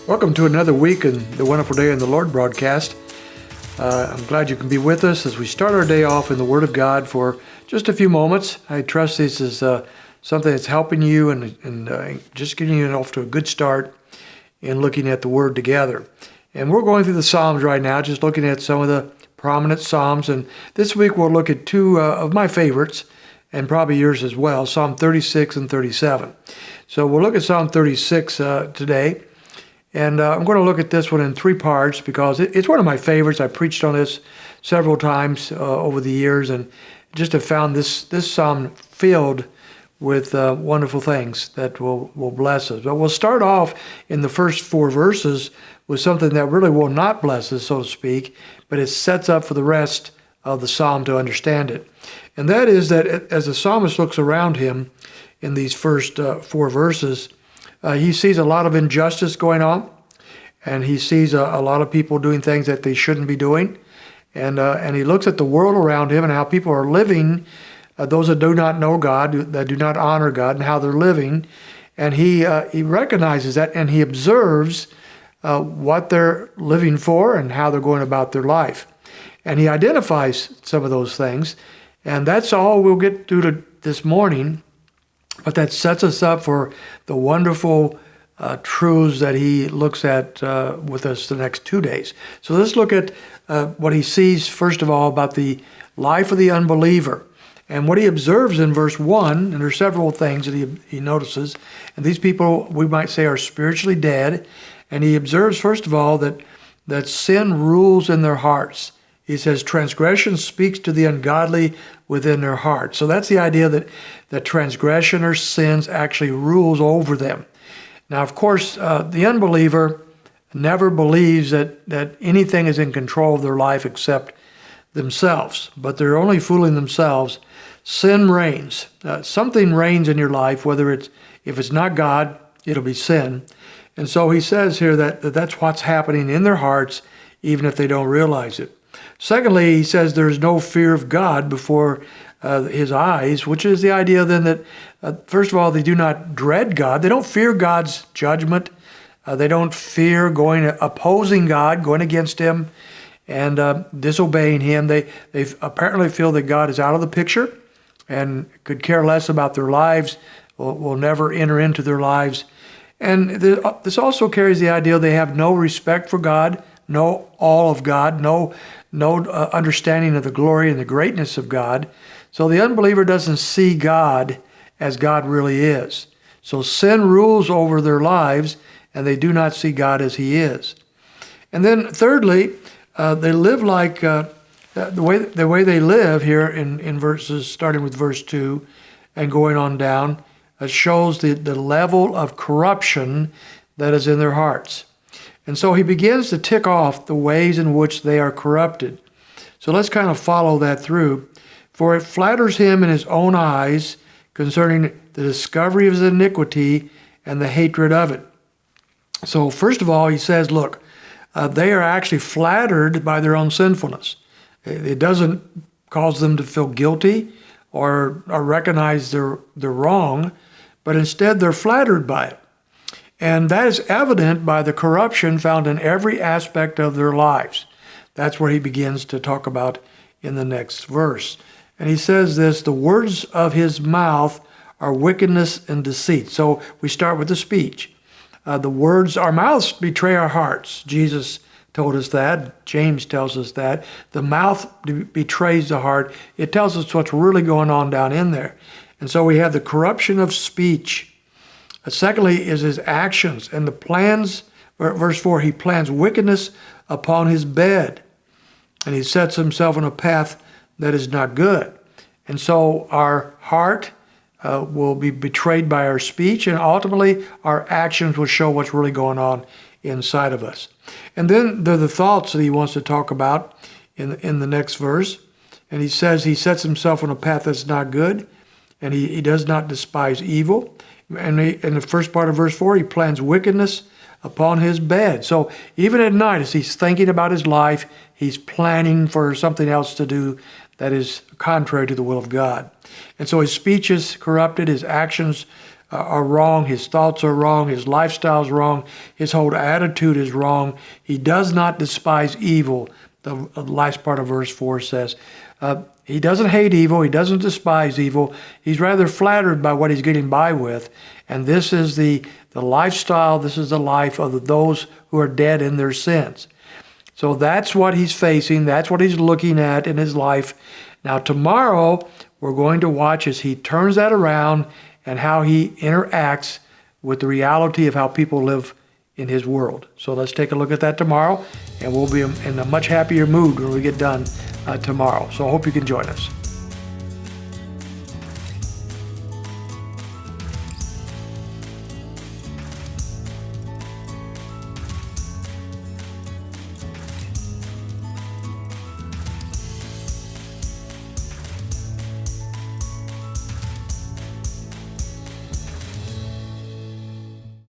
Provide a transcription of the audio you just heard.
Welcome to another week in the Wonderful Day in the Lord broadcast. I'm glad you can be with us as we start our day off in the Word of God for just a few moments. I trust this is something that's helping you and just getting you off to a good start in looking at the Word together. And we're going through the Psalms right now, just looking at some of the prominent Psalms. And this week we'll look at two of my favorites, and probably yours as well, Psalm 36 and 37. So we'll look at Psalm 36 today. And I'm going to look at this one in three parts because it's one of my favorites. I preached on this several times over the years and just have found this psalm filled with wonderful things that will bless us. But we'll start off in the first four verses with something that really will not bless us, so to speak, but it sets up for the rest of the psalm to understand it. And that is that as the psalmist looks around him in these first four verses, he sees a lot of injustice going on, and he sees a lot of people doing things that they shouldn't be doing. And he looks at the world around him and how people are living, those that do not know God, that do not honor God, and how they're living. And he recognizes that, and he observes what they're living for and how they're going about their life. And he identifies some of those things. And that's all we'll get through this morning. But that sets us up for the wonderful truths that he looks at with us the next 2 days. So let's look at what he sees, first of all, about the life of the unbeliever. And what he observes in verse 1, and there are several things that he notices. And these people, we might say, are spiritually dead. And he observes, first of all, that sin rules in their hearts. He says, transgression speaks to the ungodly within their heart. So that's the idea that transgression or sins actually rules over them. Now, of course, the unbeliever never believes that anything is in control of their life except themselves, but they're only fooling themselves. Sin reigns. Something reigns in your life, if it's not God, it'll be sin. And so he says here that's what's happening in their hearts, even if they don't realize it. Secondly, he says there's no fear of God before his eyes, which is the idea then that, first of all, they do not dread God. They don't fear God's judgment. They don't fear opposing God, going against him, and disobeying him. They apparently feel that God is out of the picture and could care less about their lives, will never enter into their lives. And this also carries the idea they have no respect for God, no awe of God, no understanding of the glory and the greatness of God. So the unbeliever doesn't see God as God really is. So sin rules over their lives, and they do not see God as he is. And then thirdly, they live like the way they live here in verses, starting with verse 2 and going on down, shows the level of corruption that is in their hearts. And so he begins to tick off the ways in which they are corrupted. So let's kind of follow that through. For it flatters him in his own eyes concerning the discovery of his iniquity and the hatred of it. So first of all, he says, look, they are actually flattered by their own sinfulness. It doesn't cause them to feel guilty or recognize they're wrong, but instead they're flattered by it. And that is evident by the corruption found in every aspect of their lives. That's where he begins to talk about in the next verse. And he says this, the words of his mouth are wickedness and deceit. So we start with the speech. Our mouths betray our hearts. Jesus told us that. James tells us that. The mouth betrays the heart. It tells us what's really going on down in there. And so we have the corruption of speech. Secondly is his actions and the plans. Verse 4, he plans wickedness upon his bed, and he sets himself on a path that is not good. And so our heart will be betrayed by our speech, and ultimately our actions will show what's really going on inside of us. And then there are the thoughts that he wants to talk about in the next verse. And he says he sets himself on a path that's not good, and he does not despise evil. And in the first part of verse 4, he plans wickedness upon his bed. So even at night, as he's thinking about his life, he's planning for something else to do that is contrary to the will of God. And so his speech is corrupted, his actions are wrong. His thoughts are wrong. His lifestyle is wrong. His whole attitude is wrong. He does not despise evil, the last part of verse 4 says. He doesn't hate evil. He doesn't despise evil. He's rather flattered by what he's getting by with. And this is the lifestyle, this is the life of those who are dead in their sins. So that's what he's facing. That's what he's looking at in his life. Now tomorrow, we're going to watch as he turns that around and how he interacts with the reality of how people live in his world. So let's take a look at that tomorrow, and we'll be in a much happier mood when we get done tomorrow. So I hope you can join us.